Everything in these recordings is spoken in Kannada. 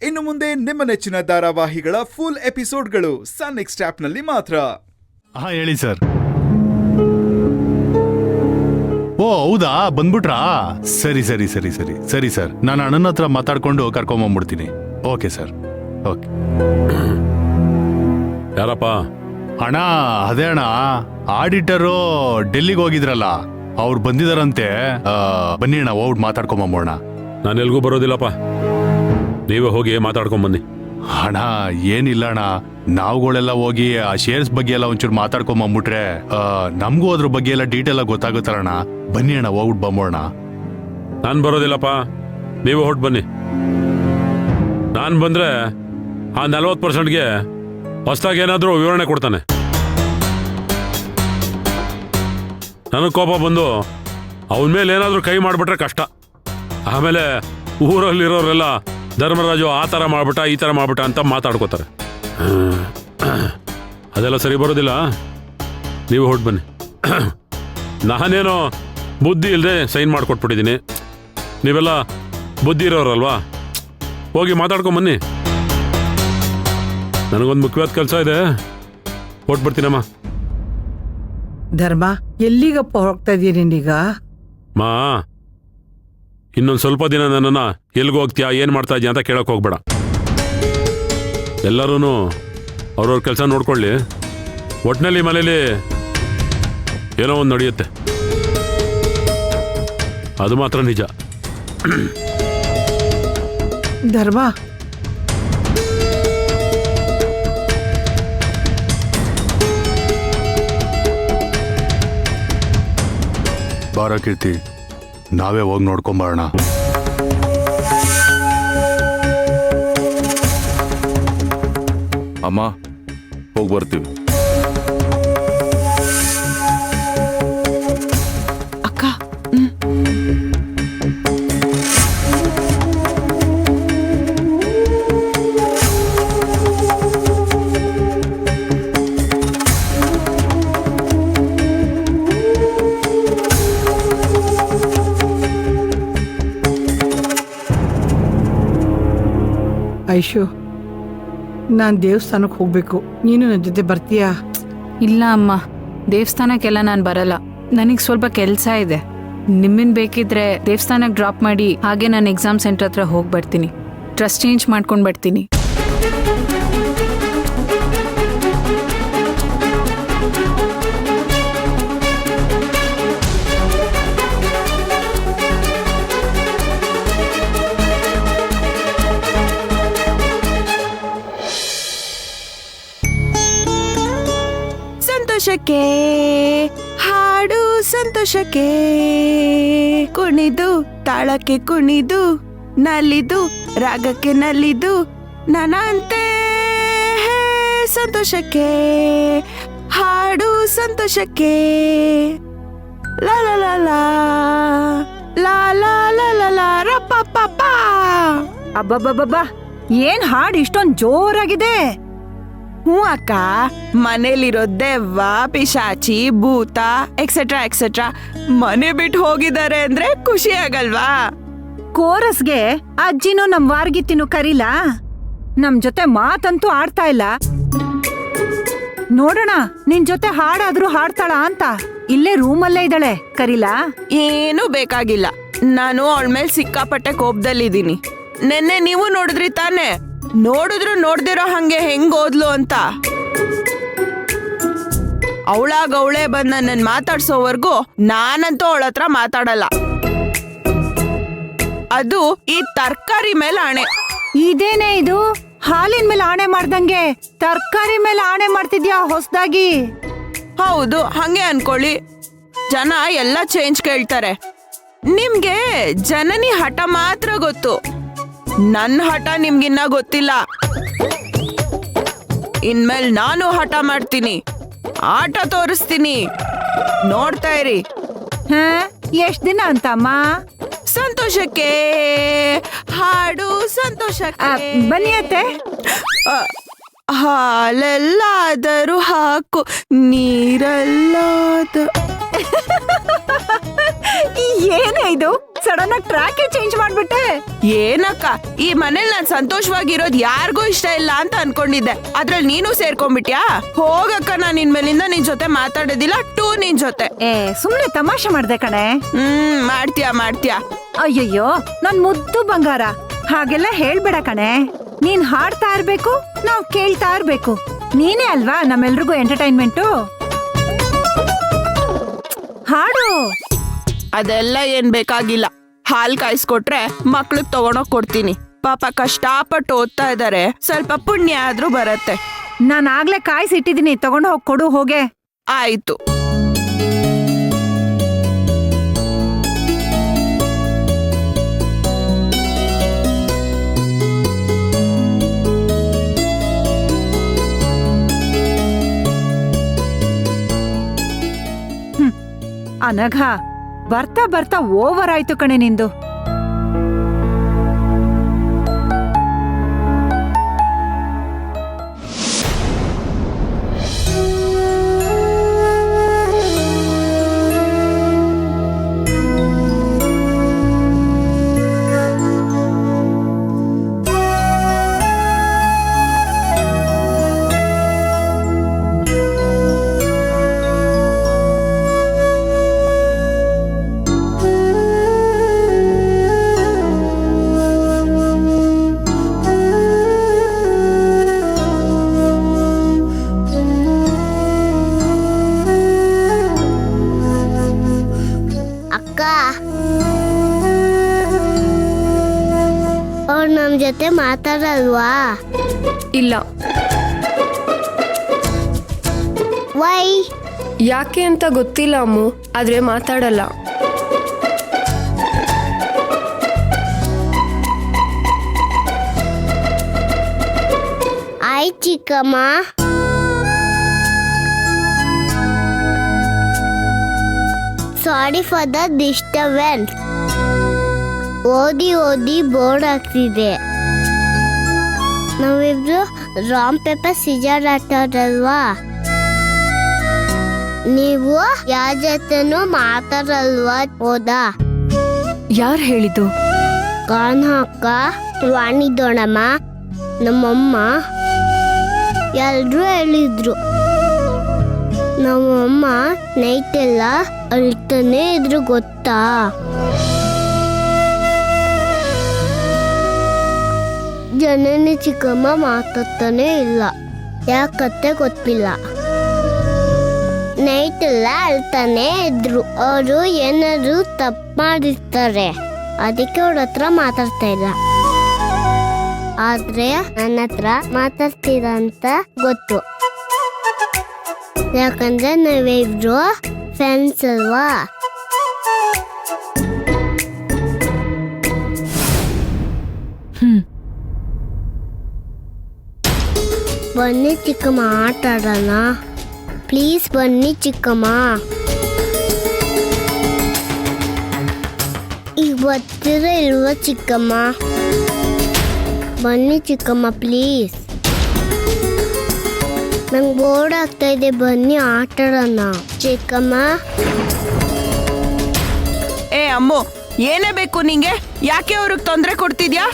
ಇನ್ನು ಮುಂದೆ ನಿಮ್ಮ ನೆಚ್ಚಿನ ಧಾರಾವಾಹಿಗಳ ಫುಲ್ ಎಪಿಸೋಡ್ಗಳು ಸನ್ ನೆಕ್ಸ್ಟ್ ಆಪ್ನಲ್ಲಿ ಮಾತ್ರ. ಹೇಳಿ ಸರ್. ಓ ಹೌದಾ, ಬಂದ್ಬಿಟ್ರಾ? ಸರಿ ಸರಿ ಸರಿ ಸರಿ ಸರಿ ಸರ್, ನಾನು ಅಣ್ಣನ ಹತ್ರ ಮಾತಾಡ್ಕೊಂಡು ಕರ್ಕೊಂಬಂದ್ಬಿಡ್ತೀನಿ. Okay sir, okay. ಯಾರಪ್ಪ? ಅಣ್ಣ ಅದೇ ಅಣ್ಣ, ಆಡಿಟರು ಡೆಲ್ಲಿಗೆ ಹೋಗಿದ್ರಲ್ಲ, ಅವ್ರು ಬಂದಿದಾರಂತೆ. ಬನ್ನಿ ಅಣ್ಣ, ಹೋಗ್ಬಿಟ್ಟು ಮಾತಾಡ್ಕೊಂಬಂಬೋಣ. ನಾನು ಎಲ್ಗೂ ಬರೋದಿಲ್ಲಪ್ಪ, ನೀವೇ ಹೋಗಿ ಮಾತಾಡ್ಕೊಂಬನ್ನಿ. ಅಣ್ಣ ಏನಿಲ್ಲ ಅಣ್ಣ, ನಾವುಗಳೆಲ್ಲ ಹೋಗಿ ಆ ಶೇರ್ಸ್ ಬಗ್ಗೆ ಎಲ್ಲ ಒಂಚೂರು ಮಾತಾಡ್ಕೊಂಬಂದ್ಬಿಟ್ರೆ ನಮಗೂ ಅದ್ರ ಬಗ್ಗೆ ಎಲ್ಲ ಡೀಟೇಲ್ ಆಗಿ ಗೊತ್ತಾಗುತ್ತಲ್ಲಣ್ಣ. ಬನ್ನಿ ಅಣ್ಣ, ಹೋಗ್ಬಿಟ್ಟು ಬಂಬೋಣ. ನಾನು ಬರೋದಿಲ್ಲಪ್ಪ, ನೀವೇ ಹೊಟ್ಟು ಬನ್ನಿ. ನಾನು ಬಂದ್ರೆ ಆ 40%ಗೆ ಹೊಸದಾಗಿ ಏನಾದರೂ ವಿವರಣೆ ಕೊಡ್ತಾನೆ. ನನಗೆ ಕೋಪ ಬಂದು ಅವನ ಮೇಲೆ ಏನಾದರೂ ಕೈ ಮಾಡಿಬಿಟ್ರೆ ಕಷ್ಟ. ಆಮೇಲೆ ಊರಲ್ಲಿರೋರೆಲ್ಲ ಧರ್ಮರಾಜು ಆ ಥರ ಮಾಡ್ಬಿಟ್ಟ ಈ ಥರ ಮಾಡ್ಬಿಟ್ಟ ಅಂತ ಮಾತಾಡ್ಕೋತಾರೆ. ಅದೆಲ್ಲ ಸರಿ ಬರೋದಿಲ್ಲ, ನೀವು ಹೊರಟು ಬನ್ನಿ. ನಾನೇನೋ ಬುದ್ಧಿ ಇಲ್ಲದೆ ಸೈನ್ ಮಾಡಿಕೊಟ್ಬಿಟ್ಟಿದ್ದೀನಿ, ನೀವೆಲ್ಲ ಬುದ್ಧಿ ಇರೋರಲ್ವಾ, ಹೋಗಿ ಮಾತಾಡ್ಕೊಂಬನ್ನಿ. ನನಗೊಂದು ಮುಖ್ಯವಾದ ಕೆಲಸ ಇದೆ, ಹೊರಟ್ಬಿಡ್ತೀನಮ್ಮ. ಧರ್ಮ, ಎಲ್ಲಿಗಪ್ಪ ಹೋಗ್ತಾ ಇದೀನಿ ನೀಗ? ಮಾ, ಇನ್ನೊಂದು ಸ್ವಲ್ಪ ದಿನ ನನ್ನನ್ನು ಎಲ್ಗೂ ಹೋಗ್ತೀಯಾ, ಏನು ಮಾಡ್ತಾ ಇದೀಯ ಅಂತ ಕೇಳಕ್ಕೆ ಹೋಗ್ಬೇಡ. ಎಲ್ಲರೂ ಅವ್ರವ್ರ ಕೆಲಸ ನೋಡ್ಕೊಳ್ಳಿ. ಒಟ್ಟಿನಲ್ಲಿ ಮನೇಲಿ ಏನೋ ಒಂದು ನಡೆಯುತ್ತೆ, ಅದು ಮಾತ್ರ ನಿಜ. ಧರ್ಮ, ಬಾರ ಕೀರ್ತಿ, ನಾವೇ ಹೋಗಿ ನೋಡ್ಕೊಂಬರೋಣ. ಅಮ್ಮ, ಹೋಗಿ ಬರ್ತೀವಿ. ಅಕ್ಕ, ಐಶು, ನಾನು ದೇವಸ್ಥಾನಕ್ಕೆ ಹೋಗ್ಬೇಕು, ನೀನು ನನ್ನ ಜೊತೆ ಬರ್ತೀಯಾ? ಇಲ್ಲ ಅಮ್ಮ, ದೇವಸ್ಥಾನಕ್ಕೆಲ್ಲ ನಾನು ಬರಲ್ಲ, ನನಗೆ ಸ್ವಲ್ಪ ಕೆಲಸ ಇದೆ. ನಿಮ್ಮನ್ ಬೇಕಿದ್ರೆ ದೇವಸ್ಥಾನಕ್ಕೆ ಡ್ರಾಪ್ ಮಾಡಿ ಹಾಗೆ ನಾನು ಎಕ್ಸಾಮ್ ಸೆಂಟರ್ ಹತ್ರ ಹೋಗಿ ಬರ್ತೀನಿ. ಡ್ರೆಸ್ ಚೇಂಜ್ ಮಾಡ್ಕೊಂಡು ಬರ್ತೀನಿ. ಸಂತೋಷಕ್ಕೆ ಹಾಡು, ಸಂತೋಷಕ್ಕೆ ಕುಣಿದು, ತಾಳಕ್ಕೆ ಕುಣಿದು, ನಲಿದು, ರಾಗಕ್ಕೆ ನಲಿದು, ನನಂತೆ ಸಂತೋಷಕ್ಕೆ ಹಾಡು, ಸಂತೋಷಕ್ಕೆ ಲಾ ಲಾ ಲಾ ಲಾ ಲಾ ಲಾ ಲಾ ಲಾ ಲಾ ರಪ್ಪ ಪಾಪ. ಅಬ್ಬಬ್ಬಬ್ಬಾ, ಏನ್ ಹಾಡು ಇಷ್ಟೊಂದ್ ಜೋರಾಗಿದೆ? ಹ್ಞೂ ಅಕ್ಕ, ಮನೇಲಿರೋ ದೆವ್ವ, ಪಿಶಾಚಿ, ಭೂತ ಎಕ್ಸೆಟ್ರಾ ಎಕ್ಸೆಟ್ರಾ ಮನೆ ಬಿಟ್ಟು ಹೋಗಿದ್ದಾರೆ ಅಂದ್ರೆ ಖುಷಿ ಆಗಲ್ವಾ? ಕೋರಸ್ಗೆ ಅಜ್ಜಿನೂ ನಮ್ ವಾರ್ಗಿತ್ತಿನೂ ಕರೀಲಾ? ನಮ್ ಜೊತೆ ಮಾತಂತೂ ಆಡ್ತಾ ಇಲ್ಲ. ನೋಡೋಣ ನಿನ್ ಜೊತೆ ಹಾಡಾದ್ರೂ ಹಾಡ್ತಾಳ ಅಂತ. ಇಲ್ಲೇ ರೂಮಲ್ಲೇ ಇದ್ದಾಳೆ, ಕರೀಲಾ? ಏನೂ ಬೇಕಾಗಿಲ್ಲ, ನಾನು ಅವಳ ಮೇಲೆ ಸಿಕ್ಕಾಪಟ್ಟೆ ಕೋಪದಲ್ಲಿದ್ದೀನಿ. ನೆನ್ನೆ ನೀವು ನೋಡಿದ್ರಿ ತಾನೆ, ನೋಡಿದ್ರು ನೋಡ್ದಿರೋ ಹಂಗೆ ಹೆಂಗ್ ಓದ್ಲು ಅಂತ. ಅವಳಾಗವಳೆ ಬಂದ್ ನನ್ನ ಮಾತಾಡ್ಸೋವರ್ಗೂ ನಾನಂತೂ ಅವಳ ಹತ್ರ ಮಾತಾಡಲ್ಲ. ಅದು ಈ ತರ್ಕಾರಿ ಮೇಲೆ ಆಣೆ. ಇದೇನೇ ಇದು, ಹಾಲಿನ ಮೇಲೆ ಆಣೆ ಮಾಡ್ದಂಗೆ ತರ್ಕಾರಿ ಮೇಲೆ ಆಣೆ ಮಾಡ್ತಿದ್ಯಾ ಹೊಸದಾಗಿ? ಹೌದು, ಹಂಗೆ ಅನ್ಕೊಳ್ಳಿ. ಜನ ಎಲ್ಲ ಚೇಂಜ್ ಕೇಳ್ತಾರೆ. ನಿಮ್ಗೆ ಜನನಿ ಹಠ ಮಾತ್ರ ಗೊತ್ತು, ನನ್ನ ಹಠ ನಿಮ್ಗಿನ್ನ ಗೊತ್ತಿಲ್ಲ. ಇನ್ಮೇಲೆ ನಾನು ಹಠ ಮಾಡ್ತೀನಿ, ಆಟ ತೋರಿಸ್ತೀನಿ, ನೋಡ್ತಾ ಇರಿ. ಎಷ್ಟ್ ದಿನ ಅಂತಮ್ಮ? ಸಂತೋಷಕ್ಕೆ ಹಾಡು, ಸಂತೋಷಕ್ಕೆ. ಬನ್ನಿ ಅತ್ತೆ. ಹಾಲೆಲ್ಲಾದರೂ ಹಾಕು, ನೀರಲ್ಲಾದ. ಏನೇ ಇದು, ಸಡನ್ ಆಗಿ ಟ್ರ್ಯಾಕೇ ಚೇಂಜ್ ಮಾಡ್ಬಿಟ್ಟೆ. ಏನಕ್ಕ, ಈ ಮನೇಲಿ ನಾನ್ ಸಂತೋಷವಾಗಿರೋದ್ ಯಾರಿಗೂ ಇಷ್ಟ ಇಲ್ಲ ಅಂತ ಅನ್ಕೊಂಡಿದ್ದೆ, ಅದ್ರಲ್ಲಿ ನೀನು ಸೇರ್ಕೊಂಡ್ಬಿಟ್ಯಾ? ಹೋಗಕ್ಕ, ನಾನ್ ಇನ್ಮೇಲಿಂದ ನಿನ್ ಜೊತೆ ಮಾತಾಡೋದಿಲ್ಲ, ಟೂ ನಿನ್ ಜೊತೆ. ಸುಮ್ನೆ ತಮಾಷೆ ಮಾಡ್ದೆ ಕಣೆ. ಮಾಡ್ತೀಯಾ. ಅಯ್ಯಯ್ಯೋ, ನನ್ ಮುದ್ದು ಬಂಗಾರ, ಹಾಗೆಲ್ಲ ಹೇಳ್ಬೇಡ ಕಣೆ. ನೀನ್ ಹಾಡ್ತಾ ಇರ್ಬೇಕು, ನಾವ್ ಕೇಳ್ತಾ ಇರ್ಬೇಕು. ನೀನೇ ಅಲ್ವಾ ನಮ್ಮೆಲ್ರಿಗೂ ಎಂಟರ್ಟೈನ್ಮೆಂಟು. ಹಾಡು. ಅದೆಲ್ಲ ಏನ್ ಬೇಕಾಗಿಲ್ಲ. ಹಾಲ್ ಕಾಯಿಸ್ಕೊಟ್ರೆ ಮಕ್ಳಿಗ್ ತಗೊಂಡೋಗ್ ಕೊಡ್ತೀನಿ. ಪಾಪ ಕಷ್ಟಪಟ್ಟು ಓದ್ತಾ ಇದಾರೆ, ಸ್ವಲ್ಪ ಪುಣ್ಯ ಆದ್ರೂ ಬರತ್ತೆ. ನಾನ್ ಆಗ್ಲೇ ಕಾಯಿಸಿಟ್ಟಿದೀನಿ, ತಗೊಂಡು ಹೋಗ್ ಕೊಡು ಹೋಗೆ. ಆಯ್ತು. ಅನಘ, ಬರ್ತಾ ಬರ್ತಾ ಓವರ್ ಆಯ್ತು ಕಣೆ ನಿಂದು. ಅವ್ರು ನಮ್ ಜೊತೆ ಮಾತಾಡಲ್ವಾ? ಇಲ್ಲ. ವೈ? ಯಾಕೆ ಅಂತ ಗೊತ್ತಿಲ್ಲ ಅಮ್ಮು, ಆದ್ರೆ ಮಾತಾಡಲ್ಲ. ಆಯ್ ಚಿಕ್ಕಮ್ಮ. Sorry for the disturbance. ಓದಿ ಬೋರ್ಡ್ ಆಗ್ತಿದೆ. ನಾವಿಬ್ರು ರಾಮ್ ಪೇಪರ್ ಸಿಜರ್ ಆಟಾಡಲ್ವಾ? ನೀವು ಯಾರ ಜೊತೆನೂ ಮಾತಾಡಲ್ವಾ? ಹೌದಾ? ಯಾರು ಹೇಳಿದ್ದು? ಕಾನ್ ಅಕ್ಕ, ವಾಣಿ ದೊಣಮ್ಮ, ನಮ್ಮಮ್ಮ ಎಲ್ರೂ ಹೇಳಿದ್ರು. ನಮ್ಮಮ್ಮ ನೈಟ್ ಎಲ್ಲ ಅಳ್ತಾನೆ ಇದ್ರು, ಗೊತ್ತಾ? ಜನನಿ ಚಿಕ್ಕಮ್ಮ ಮಾತಾಡ್ತಾನೆ ಇಲ್ಲ, ಯಾಕತ್ತೆ ಗೊತ್ತಿಲ್ಲ. ನೈಟ್ ಎಲ್ಲ ಅಳ್ತಾನೆ ಇದ್ರು. ಅವರು ಏನಾದ್ರು ತಪ್ಪು ಮಾಡಿರ್ತಾರೆ, ಅದಕ್ಕೆ ಅವ್ರ ಹತ್ರ ಮಾತಾಡ್ತಾ ಇಲ್ಲ. ಆದ್ರೆ ನನ್ನ ಹತ್ರ ಮಾತಾಡ್ತೀರ ಅಂತ ಗೊತ್ತು, ಯಾಕಂದ್ರೆ ನಾವಿಬ್ರು ಫ್ರೆಂಡ್ಸ್ ಅಲ್ವಾ? ಬನ್ನಿ ಚಿಕ್ಕಮ್ಮ, ಆಟ ಆಡೋಣ. ಪ್ಲೀಸ್ ಬನ್ನಿ ಚಿಕ್ಕಮ್ಮ. ಈಗ ಬರ್ತೀರ ಇಲ್ವಾ ಚಿಕ್ಕಮ್ಮ? ಬನ್ನಿ ಚಿಕ್ಕಮ್ಮ ಪ್ಲೀಸ್. ನಂಗೆ ಬೋರ್ಡ್ ಆಗ್ತಾ ಇದೆ, ಬನ್ನಿ ಆಟ ಆಡೋಣ ಚಿಕ್ಕಮ್ಮ. ಅಮ್ಮು, ಏನೇ ಬೇಕು ನಿಂಗೆ? ಯಾಕೆ ಅವ್ರಿಗೆ ತೊಂದರೆ ಕೊಡ್ತಿದ್ಯಾ?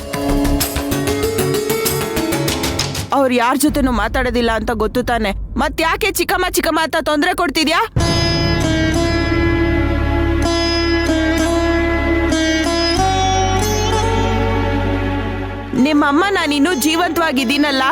ಅವ್ರು ಯಾರ ಜೊತೆನೂ ಮಾತಾಡೋದಿಲ್ಲ ಅಂತ ಗೊತ್ತು ತಾನೆ, ಮತ್ತ್ಯಾಕೆ ಚಿಕ್ಕಮ್ಮ ಅಂತ ತೊಂದರೆ ಕೊಡ್ತಿದ್ಯಾ? ನಿಮ್ಮಮ್ಮ ನಾನಿನ್ನೂ ಜೀವಂತವಾಗಿದ್ದೀನಲ್ಲ,